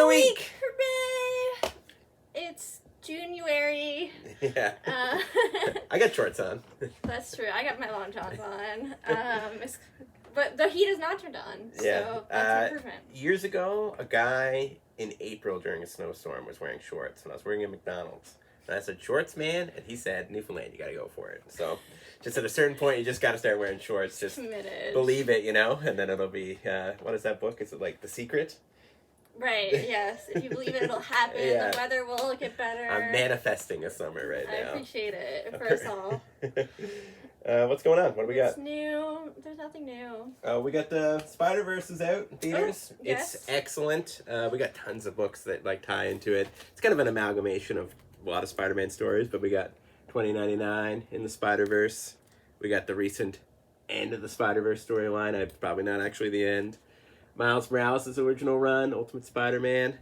the week. Hooray! It's January. Yeah. I got shorts on. That's true. I got my long johns on. But the heat is not turned on, so that's an improvement. Years ago, a guy in April during a snowstorm was wearing shorts, and I was working at McDonald's. And I said, "Shorts, man?" And he said, "Newfoundland, you gotta go for it." So, just at a certain point, you just gotta start wearing shorts. Just committed. Believe it, and then it'll be, what is that book? Is it like The Secret? Right, yes. If you believe it, it'll happen. Yeah. The weather will get better. I'm manifesting a summer right now. I appreciate it for us all. What's going on? What do we got? It's new. There's nothing new. We got the Spider-Verse is out in theaters. Oh, yes. It's excellent. We got tons of books that tie into it. It's kind of an amalgamation of a lot of Spider-Man stories, but we got 2099 in the Spider-Verse. We got the recent end of the Spider-Verse storyline. It's probably not actually the end. Miles Morales' original run, Ultimate Spider-Man.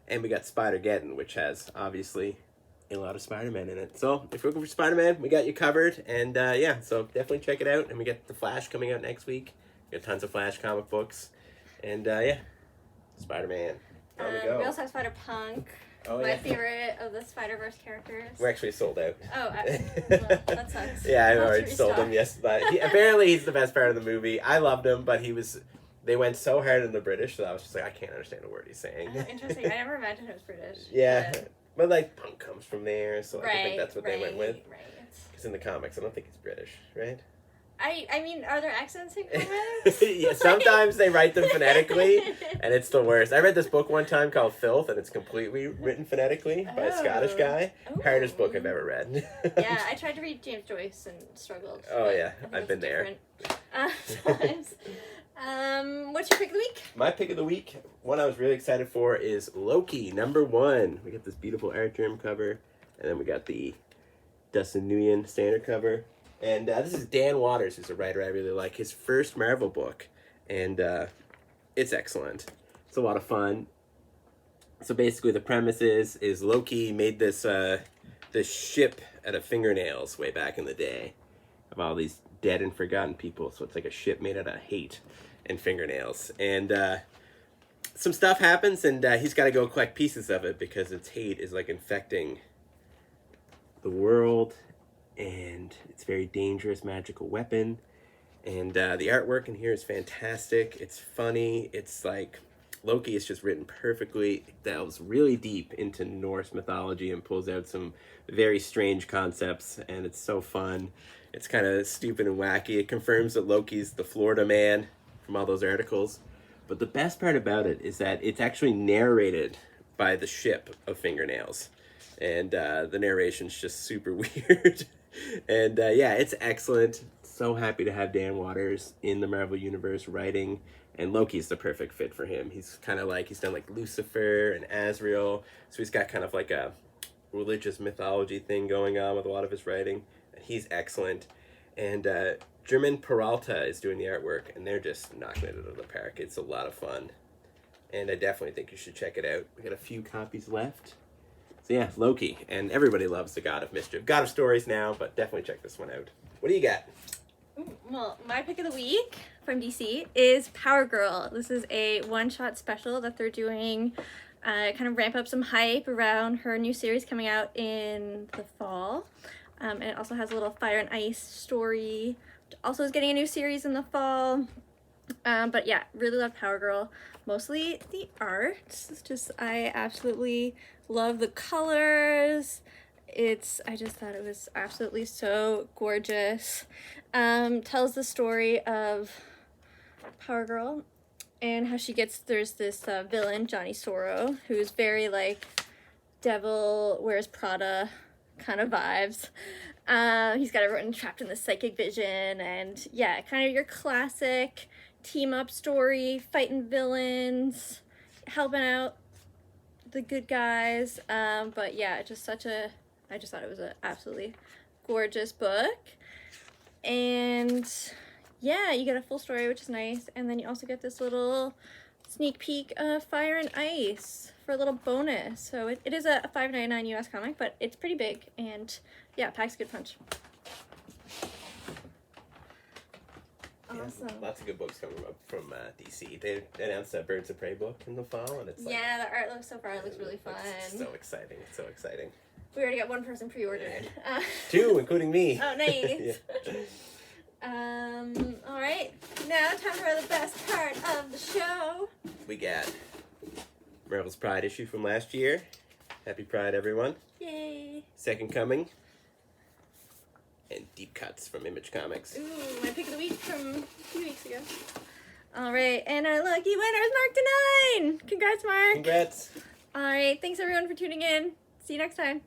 And we got Spider-Geddon, which has, obviously, a lot of Spider-Man in it. So, if you're looking for Spider-Man, we got you covered. And, so definitely check it out. And we got The Flash coming out next week. We got tons of Flash comic books. And, Spider-Man. There we go. We also have Spider-Punk. Oh, my favorite of the Spider-Verse characters. We're actually sold out. Oh, well, that sucks. Yeah, I already sold him, yes. But apparently he's the best part of the movie. I loved him, but they went so hard in the British that I was just like, I can't understand a word he's saying. Oh, interesting. I never imagined it was British. Yeah, but like punk comes from there, so I think that's what they went with. Right. Because in the comics, I don't think he's British, right? I mean, are there accents in comics? Yeah, sometimes they write them phonetically, and it's the worst. I read this book one time called Filth, and it's completely written phonetically by a Scottish guy. Oh. Hardest book I've ever read. Yeah, I tried to read James Joyce and struggled. Oh yeah, I've been there. Sometimes. What's your pick of the week? My pick of the week, one I was really excited for, is Loki, #1. We got this beautiful Art Germ cover, and then we got the Dustin Nguyen standard cover. And this is Dan Waters, who's a writer I really like. His first Marvel book, and it's excellent. It's a lot of fun. So basically the premise is Loki made this ship out of fingernails way back in the day of all these dead and forgotten people. So it's like a ship made out of hate and fingernails. And some stuff happens, and he's got to go collect pieces of it because its hate is like infecting the world. And it's a very dangerous magical weapon. And the artwork in here is fantastic. It's funny. It's like Loki is just written perfectly. It delves really deep into Norse mythology and pulls out some very strange concepts. And it's so fun. It's kind of stupid and wacky. It confirms that Loki's the Florida man from all those articles. But the best part about it is that it's actually narrated by the ship of fingernails. And the narration's just super weird. And it's excellent. So happy to have Dan Waters in the Marvel Universe writing, and Loki's the perfect fit for him. He's kind of like, he's done like Lucifer and Azrael, so he's got kind of like a religious mythology thing going on with a lot of his writing. He's excellent. And German Peralta is doing the artwork, and they're just knocking it out of the park. It's a lot of fun, and I definitely think you should check it out. We got a few copies left. So yeah, Loki, and everybody loves the God of Mischief. God of Stories now, but definitely check this one out. What do you got? Well, my pick of the week from DC is Power Girl. This is a one-shot special that they're doing, kind of ramp up some hype around her new series coming out in the fall. And it also has a little Fire and Ice story, which also is getting a new series in the fall. But yeah, really love Power Girl. Mostly the art. It's just, I absolutely love the colors. I just thought it was absolutely so gorgeous. Tells the story of Power Girl and how there's this villain, Johnny Sorrow, who's very like Devil Wears Prada kind of vibes. He's got everyone trapped in the psychic vision, and yeah, kind of your classic team up story, fighting villains, helping out the good guys. But yeah, I just thought it was an absolutely gorgeous book. And yeah, you get a full story, which is nice. And then you also get this little sneak peek of Fire and Ice for a little bonus. So it is a $5.99 US comic, but it's pretty big, and yeah, it packs a good punch. Yeah, Awesome. Lots of good books coming up from DC. They announced a Birds of Prey book in the fall, and it's like, Yeah, the art looks so far. It looks really fun. It's so exciting. It's so exciting. We already got one person pre-ordered. 2, including me. Oh, nice. Yeah. All right. Now, time for the best part of the show. We got Marvel's Pride issue from last year. Happy Pride, everyone. Yay. Second Coming. And Deep Cuts from Image Comics. Ooh, my pick of the week from a few weeks ago. All right, and our lucky winner is Mark Denine. Congrats, Mark. Congrats. All right, thanks everyone for tuning in. See you next time.